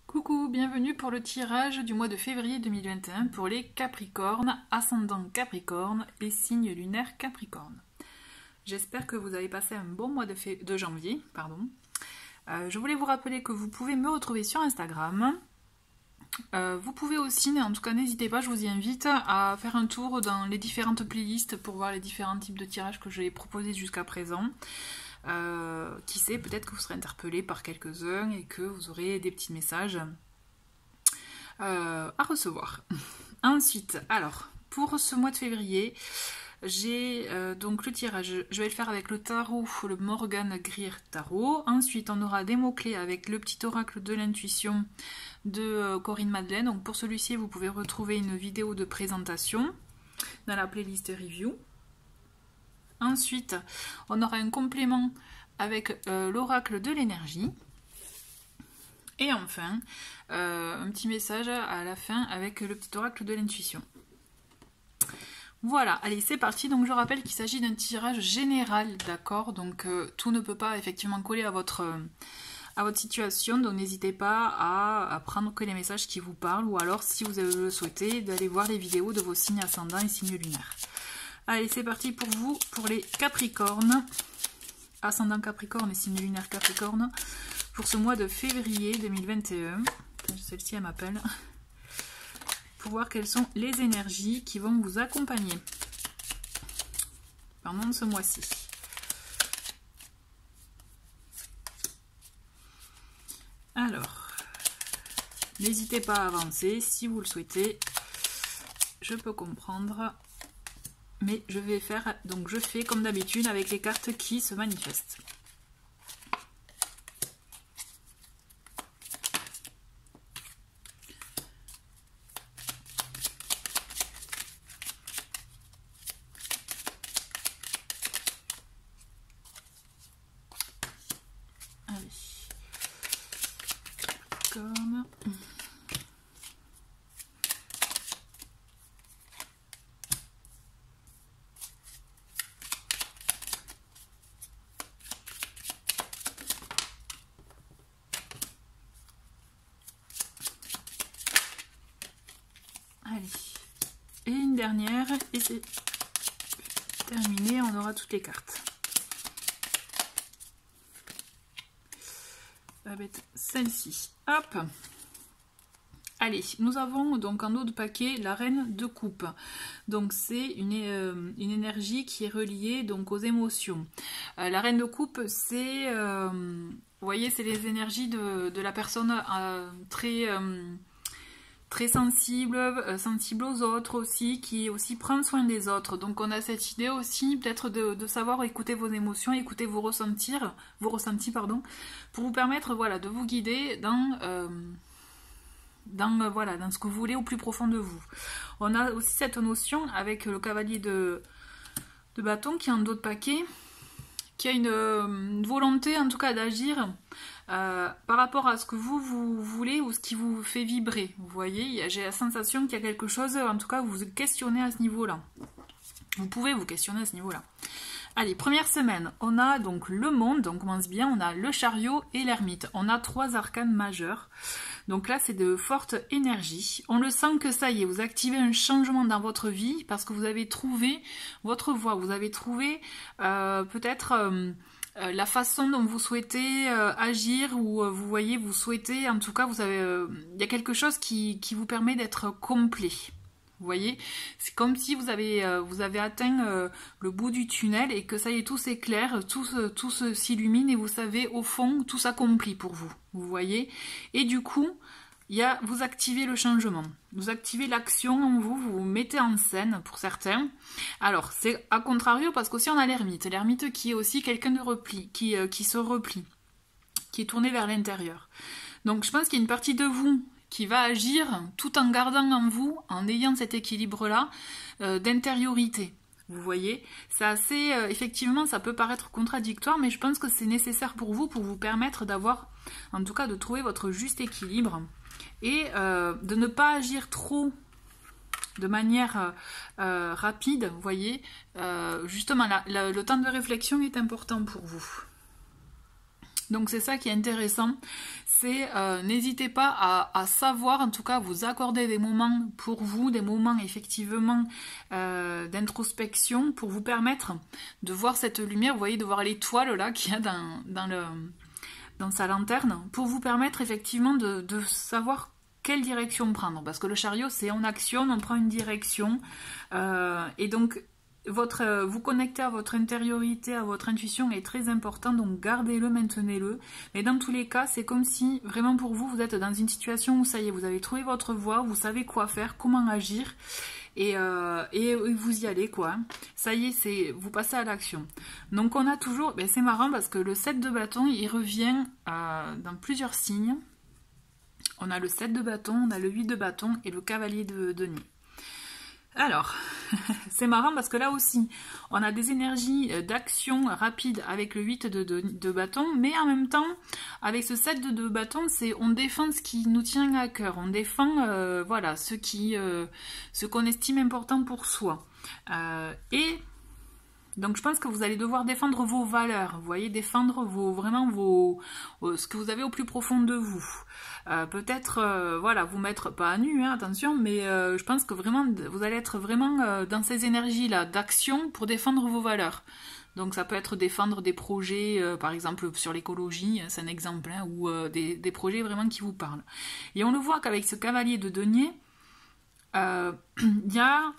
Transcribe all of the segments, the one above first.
Coucou, bienvenue pour le tirage du mois de février 2021 pour les Capricornes, ascendant Capricorne et signe lunaire Capricorne. J'espère que vous avez passé un bon mois de janvier. Je voulais vous rappeler que vous pouvez me retrouver sur Instagram. Vous pouvez aussi, en tout cas n'hésitez pas, je vous y invite à faire un tour dans les différentes playlists pour voir les différents types de tirages que j'ai proposés jusqu'à présent. Qui sait, peut-être que vous serez interpellé par quelques-uns et que vous aurez des petits messages à recevoir. Ensuite, alors, pour ce mois de février, j'ai donc le tirage, je vais le faire avec le tarot, le Morgan Greer Tarot. Ensuite, on aura des mots-clés avec le petit oracle de l'intuition de Corinne Madeleine. Donc pour celui-ci, vous pouvez retrouver une vidéo de présentation dans la playlist review. Ensuite, on aura un complément avec l'oracle de l'énergie. Et enfin, un petit message à la fin avec le petit oracle de l'intuition. Voilà, allez, c'est parti. Donc je rappelle qu'il s'agit d'un tirage général, d'accord? Donc tout ne peut pas effectivement coller à votre situation. Donc n'hésitez pas à prendre que les messages qui vous parlent. Ou alors, si vous le souhaitez, d'aller voir les vidéos de vos signes ascendants et signes lunaires. Allez, c'est parti pour vous, pour les Capricornes, ascendant Capricorne et signe lunaire Capricorne, pour ce mois de février 2021. Celle-ci, elle m'appelle. Pour voir quelles sont les énergies qui vont vous accompagner pendant ce mois-ci. Alors, n'hésitez pas à avancer si vous le souhaitez. Je peux comprendre. Mais je vais faire, donc je fais comme d'habitude avec les cartes qui se manifestent. Allez. Comme... Allez, et une dernière, et c'est terminé, on aura toutes les cartes. Ça va être celle-ci. Hop. Allez, nous avons donc en haut de paquet la reine de coupe. Donc c'est une énergie qui est reliée donc aux émotions. La reine de coupe, c'est, vous voyez, c'est les énergies de la personne très sensible, sensible aux autres aussi, qui aussi prend soin des autres. Donc on a cette idée aussi peut-être de savoir écouter vos émotions, écouter vos ressentis, pour vous permettre voilà, de vous guider dans ce que vous voulez au plus profond de vous. On a aussi cette notion avec le cavalier de bâton qui est en dos de paquet, qui a une volonté en tout cas d'agir par rapport à ce que vous voulez ou ce qui vous fait vibrer. Vous voyez, j'ai la sensation qu'il y a quelque chose, en tout cas, vous vous questionnez à ce niveau-là. Vous pouvez vous questionner à ce niveau-là. Allez, première semaine, on a donc le monde, on commence bien, on a le chariot et l'ermite. On a 3 arcanes majeurs. Donc là, c'est de fortes énergies. On le sent que ça y est, vous activez un changement dans votre vie parce que vous avez trouvé votre voie. Vous avez trouvé peut-être la façon dont vous souhaitez agir ou vous voyez, vous souhaitez, en tout cas, il y a quelque chose qui vous permet d'être complet. Vous voyez, c'est comme si vous avez atteint le bout du tunnel et que ça y est, tout s'éclaire, tout s'illumine et vous savez, au fond, tout s'accomplit pour vous. Vous voyez, et du coup, vous activez le changement, vous activez l'action en vous, vous vous mettez en scène pour certains. Alors, c'est à contrario parce qu'aussi on a l'ermite qui est aussi quelqu'un de repli, qui se replie, qui est tourné vers l'intérieur. Donc je pense qu'il y a une partie de vous qui va agir tout en gardant en vous, en ayant cet équilibre-là d'intériorité. Vous voyez, c'est assez, effectivement, ça peut paraître contradictoire, mais je pense que c'est nécessaire pour vous permettre d'avoir, en tout cas, de trouver votre juste équilibre et de ne pas agir trop de manière rapide, vous voyez. Justement, le temps de réflexion est important pour vous. Donc c'est ça qui est intéressant, c'est n'hésitez pas à savoir, en tout cas vous accorder des moments pour vous, des moments effectivement d'introspection pour vous permettre de voir cette lumière, vous voyez, de voir l'étoile là qu'il y a dans sa lanterne, pour vous permettre effectivement de savoir quelle direction prendre, parce que le chariot c'est on actionne, on prend une direction, et donc vous connecter à votre intériorité, à votre intuition est très important, donc gardez-le, maintenez-le. Mais dans tous les cas, c'est comme si vraiment pour vous, vous êtes dans une situation où ça y est, vous avez trouvé votre voie, vous savez quoi faire, comment agir, et vous y allez quoi. Ça y est, vous passez à l'action. Donc on a toujours, c'est marrant parce que le 7 de bâton, il revient dans plusieurs signes. On a le 7 de bâton, on a le 8 de bâton et le cavalier de denier. Alors, c'est marrant parce que là aussi, on a des énergies d'action rapide avec le 8 de bâton, mais en même temps, avec ce 7 de bâton, on défend ce qui nous tient à cœur, on défend voilà, ce qu'on estime important pour soi. Et donc je pense que vous allez devoir défendre vos valeurs, vous voyez, défendre ce que vous avez au plus profond de vous. Peut-être, voilà, vous mettre, pas à nu, hein, attention, mais je pense que vraiment, vous allez être vraiment dans ces énergies-là d'action pour défendre vos valeurs. Donc ça peut être défendre des projets, par exemple sur l'écologie, c'est un exemple, hein, ou des projets vraiment qui vous parlent. Et on le voit qu'avec ce cavalier de denier, il y a...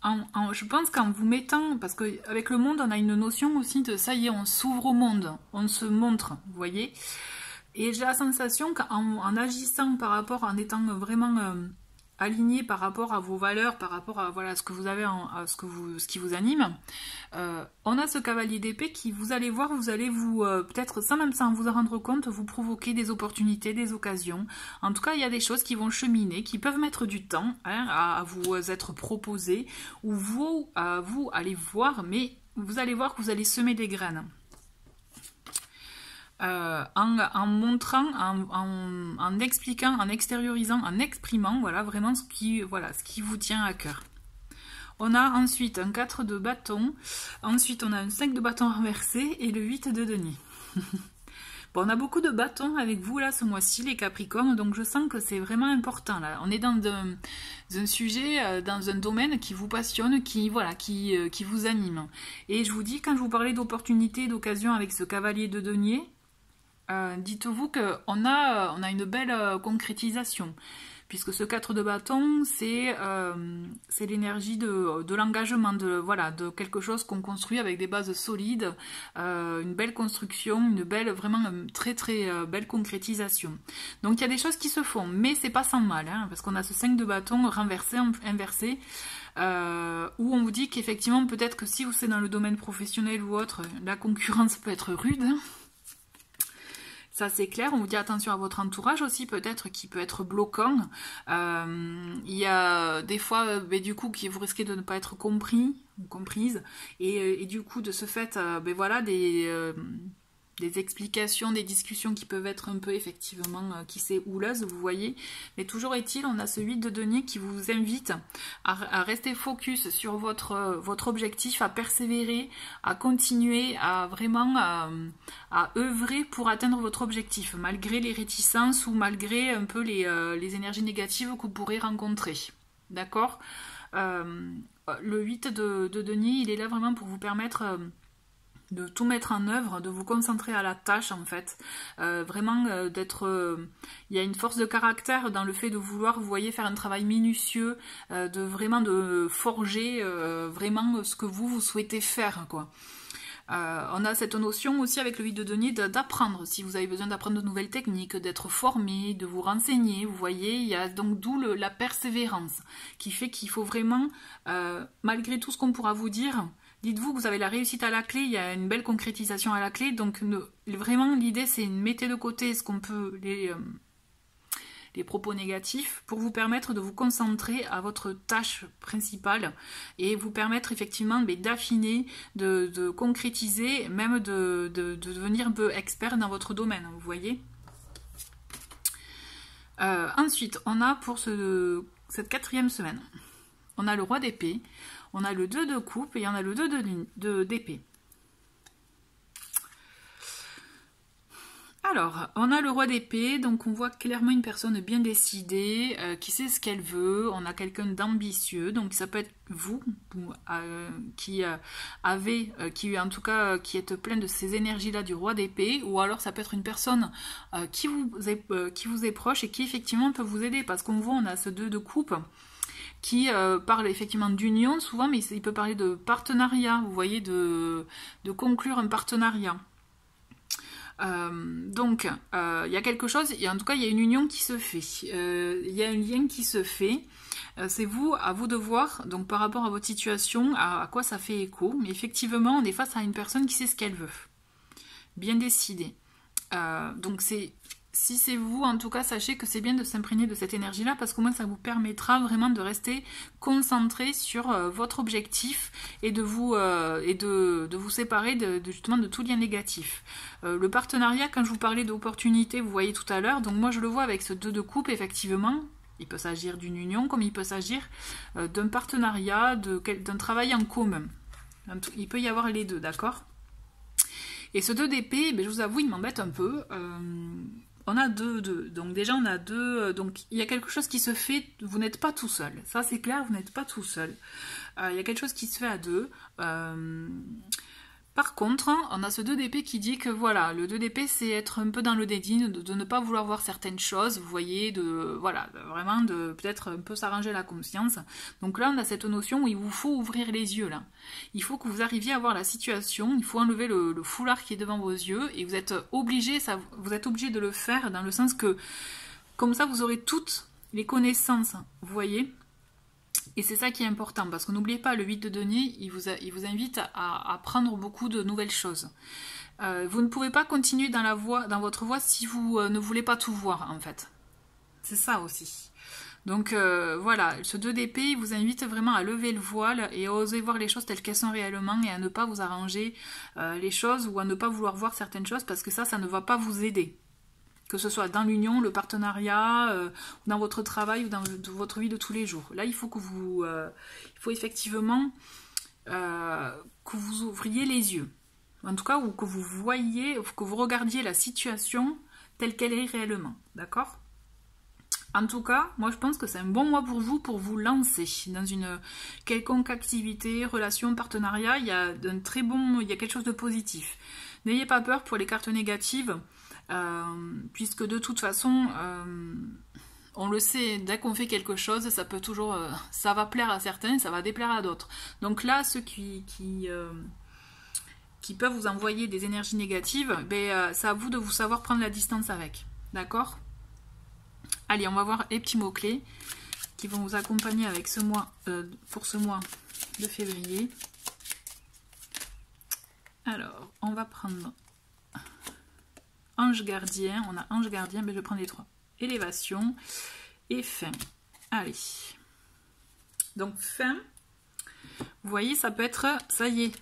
je pense qu'en vous mettant, parce qu'avec le monde, on a une notion aussi de ça y est, on s'ouvre au monde, on se montre, vous voyez. Et j'ai la sensation qu'en agissant par rapport, en étant vraiment aligné par rapport à vos valeurs, par rapport à voilà, ce que vous avez, à ce qui vous anime, on a ce cavalier d'épée qui, vous allez voir, vous allez vous, peut-être même sans vous en rendre compte, vous provoquer des opportunités, des occasions. En tout cas, il y a des choses qui vont cheminer, qui peuvent mettre du temps hein, à vous être proposées, ou vous allez voir, mais vous allez voir que vous allez semer des graines. En montrant, en expliquant, en extériorisant, en exprimant, voilà, vraiment ce qui vous tient à cœur. On a ensuite un 4 de bâton, ensuite on a un 5 de bâton renversé et le 8 de denier. Bon, on a beaucoup de bâtons avec vous là ce mois-ci, les Capricornes, donc je sens que c'est vraiment important là. On est dans un sujet, dans un domaine qui vous passionne, qui vous anime. Et je vous dis, quand je vous parlais d'opportunités, d'occasions avec ce cavalier de denier, dites-vous qu'on a une belle concrétisation, puisque ce 4 de bâton, c'est l'énergie de l'engagement, de quelque chose qu'on construit avec des bases solides, une belle construction, vraiment très très belle concrétisation. Donc il y a des choses qui se font, mais c'est pas sans mal, hein, parce qu'on a ce 5 de bâton renversé, inversé, où on vous dit qu'effectivement, peut-être que si vous êtes dans le domaine professionnel ou autre, la concurrence peut être rude. Ça c'est clair, on vous dit attention à votre entourage aussi peut-être qui peut être bloquant. Il y a des fois du coup vous risquez de ne pas être compris ou comprise et du coup de ce fait voilà des explications, des discussions qui peuvent être un peu effectivement qui c'est houleuse, vous voyez. Mais toujours est-il, on a ce 8 de denier qui vous invite à rester focus sur votre objectif, à persévérer, à continuer, à vraiment à œuvrer pour atteindre votre objectif, malgré les réticences ou malgré un peu les énergies négatives que vous pourrez rencontrer. D'accord, le 8 de denier, il est là vraiment pour vous permettre... de tout mettre en œuvre, de vous concentrer à la tâche en fait, vraiment d'être... il y a une force de caractère dans le fait de vouloir, vous voyez, faire un travail minutieux, de forger vraiment ce que vous souhaitez faire, quoi. On a cette notion aussi avec le 8 de denier d'apprendre, si vous avez besoin d'apprendre de nouvelles techniques, d'être formé, de vous renseigner, vous voyez, il y a donc d'où la persévérance, qui fait qu'il faut vraiment, malgré tout ce qu'on pourra vous dire, dites-vous que vous avez la réussite à la clé, il y a une belle concrétisation à la clé, donc vraiment l'idée c'est de mettre de côté ce qu'on peut, les propos négatifs, pour vous permettre de vous concentrer à votre tâche principale et vous permettre effectivement d'affiner, de concrétiser, même de devenir un peu expert dans votre domaine, vous voyez. Ensuite, on a pour cette 4e semaine, on a le roi d'épée, on a le 2 de coupe et on a le 2 d'épée. Alors, on a le roi d'épée, donc on voit clairement une personne bien décidée, qui sait ce qu'elle veut. On a quelqu'un d'ambitieux, donc ça peut être vous, qui en tout cas, qui êtes plein de ces énergies-là du roi d'épée, ou alors ça peut être une personne qui vous est proche et qui effectivement peut vous aider, parce qu'on voit, on a ce 2 de coupe qui parle effectivement d'union souvent, mais il peut parler de partenariat, vous voyez, de conclure un partenariat. Donc, il y a quelque chose, en tout cas, il y a une union qui se fait. Il y a un lien qui se fait. C'est à vous de voir, donc par rapport à votre situation, à quoi ça fait écho. Mais effectivement, on est face à une personne qui sait ce qu'elle veut. Bien décidée. Donc, si c'est vous, en tout cas, sachez que c'est bien de s'imprégner de cette énergie-là, parce qu'au moins ça vous permettra vraiment de rester concentré sur votre objectif et de vous séparer justement de tout lien négatif. Le partenariat, quand je vous parlais d'opportunité, vous voyez tout à l'heure, donc moi je le vois avec ce 2 de coupe, effectivement. Il peut s'agir d'une union, comme il peut s'agir d'un partenariat, d'un travail en commun. Il peut y avoir les deux, d'accord? Et ce 2 d'épée, je vous avoue, il m'embête un peu. On a 2. Donc déjà, on a 2. Donc il y a quelque chose qui se fait. Vous n'êtes pas tout seul. Ça, c'est clair, vous n'êtes pas tout seul. Il y a quelque chose qui se fait à 2. Par contre, on a ce 2 d'épée qui dit que voilà, le 2 d'épée, c'est être un peu dans le dédain, de ne pas vouloir voir certaines choses, vous voyez, vraiment de peut-être un peu s'arranger la conscience. Donc là, on a cette notion où il vous faut ouvrir les yeux, là. Il faut que vous arriviez à voir la situation, il faut enlever le foulard qui est devant vos yeux, et vous êtes obligé de le faire, dans le sens que, comme ça, vous aurez toutes les connaissances, vous voyez. Et c'est ça qui est important, parce que n'oubliez pas, le 8 de denier, il vous invite à apprendre beaucoup de nouvelles choses. Vous ne pouvez pas continuer dans votre voie si vous ne voulez pas tout voir, en fait. C'est ça aussi. Donc voilà, ce 2 d'épée, il vous invite vraiment à lever le voile et à oser voir les choses telles qu'elles sont réellement, et à ne pas vous arranger les choses, ou à ne pas vouloir voir certaines choses, parce que ça ne va pas vous aider. Que ce soit dans l'union, le partenariat, dans votre travail ou dans votre vie de tous les jours. Là, il faut effectivement que vous ouvriez les yeux. En tout cas, ou que vous regardiez la situation telle qu'elle est réellement. D'accord ? En tout cas, moi je pense que c'est un bon mois pour vous lancer dans une quelconque activité, relation, partenariat. Il y a quelque chose de positif. N'ayez pas peur pour les cartes négatives. Puisque de toute façon on le sait, dès qu'on fait quelque chose, ça va plaire à certains, ça va déplaire à d'autres. Donc là, ceux qui peuvent vous envoyer des énergies négatives, c'est à vous de vous savoir prendre la distance avec, d'accord? Allez, on va voir les petits mots-clés qui vont vous accompagner avec ce mois, pour ce mois de février. Alors, on va prendre ange gardien, on a ange gardien, je prends les 3. Élévation et fin. Allez. Donc fin, vous voyez, ça peut être, ça y est,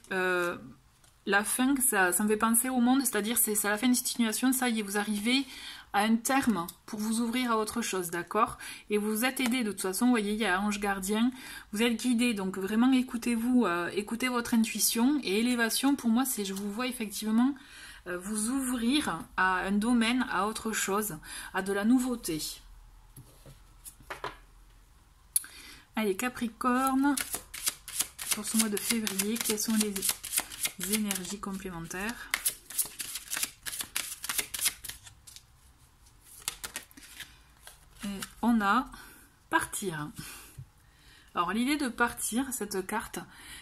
la fin, ça me fait penser au monde, c'est-à-dire c'est la fin d'une situation, ça y est, vous arrivez à un terme pour vous ouvrir à autre chose, d'accord? Et vous êtes aidé, de toute façon, vous voyez, il y a ange gardien, vous êtes guidé, donc vraiment écoutez-vous, écoutez votre intuition. Et élévation, pour moi, je vous vois effectivement vous ouvrir à un domaine, à autre chose, à de la nouveauté. Allez, Capricorne, pour ce mois de février, quelles sont les énergies complémentaires? Et on a partir. Alors l'idée de partir, cette carte,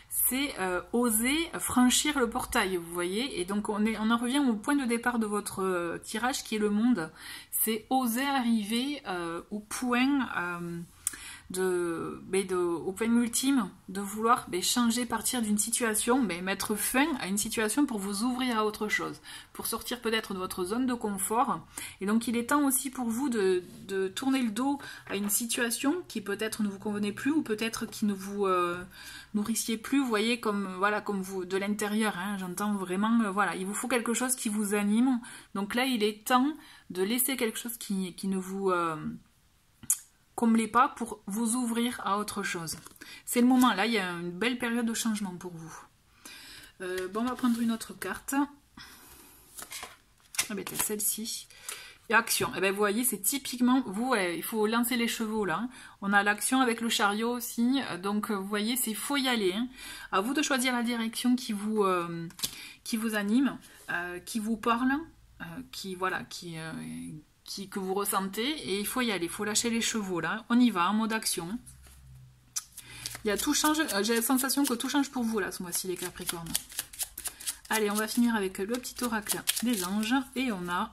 c'est oser franchir le portail, vous voyez. Et donc on en revient au point de départ de votre tirage qui est le monde. C'est oser arriver au point au point ultime de vouloir changer, partir d'une situation, mettre fin à une situation pour vous ouvrir à autre chose, pour sortir peut-être de votre zone de confort. Et donc il est temps aussi pour vous de tourner le dos à une situation qui peut-être ne vous convenait plus, ou peut-être qui ne vous nourrissiez plus, vous voyez, comme vous de l'intérieur, hein, j'entends vraiment, voilà, il vous faut quelque chose qui vous anime. Donc là il est temps de laisser quelque chose qui ne vous comblez pas, pour vous ouvrir à autre chose. C'est le moment, là il y a une belle période de changement pour vous. On va prendre une autre carte. Ah ben, celle-ci. Et action. Et ben, vous voyez, c'est typiquement, vous, il faut lancer les chevaux là. On a l'action avec le chariot aussi. Donc, vous voyez, il faut y aller. Hein. À vous de choisir la direction qui vous anime, qui vous parle, que vous ressentez. Et il faut y aller. Il faut lâcher les chevaux là. On y va, en mode action. Il y a tout change. J'ai la sensation que tout change pour vous là, ce mois-ci, les Capricornes. Allez, on va finir avec le petit oracle des anges. Et on a...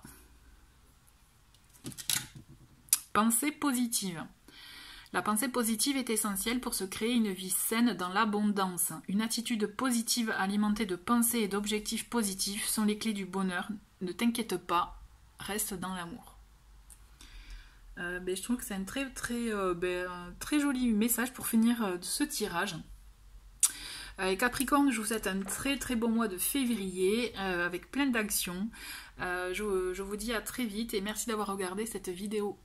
Pensée positive. La pensée positive est essentielle pour se créer une vie saine dans l'abondance. Une attitude positive alimentée de pensées et d'objectifs positifs sont les clés du bonheur. Ne t'inquiète pas, reste dans l'amour. Je trouve que c'est un très joli message pour finir ce tirage. Capricorne, je vous souhaite un très bon mois de février avec plein d'actions. Je vous dis à très vite et merci d'avoir regardé cette vidéo.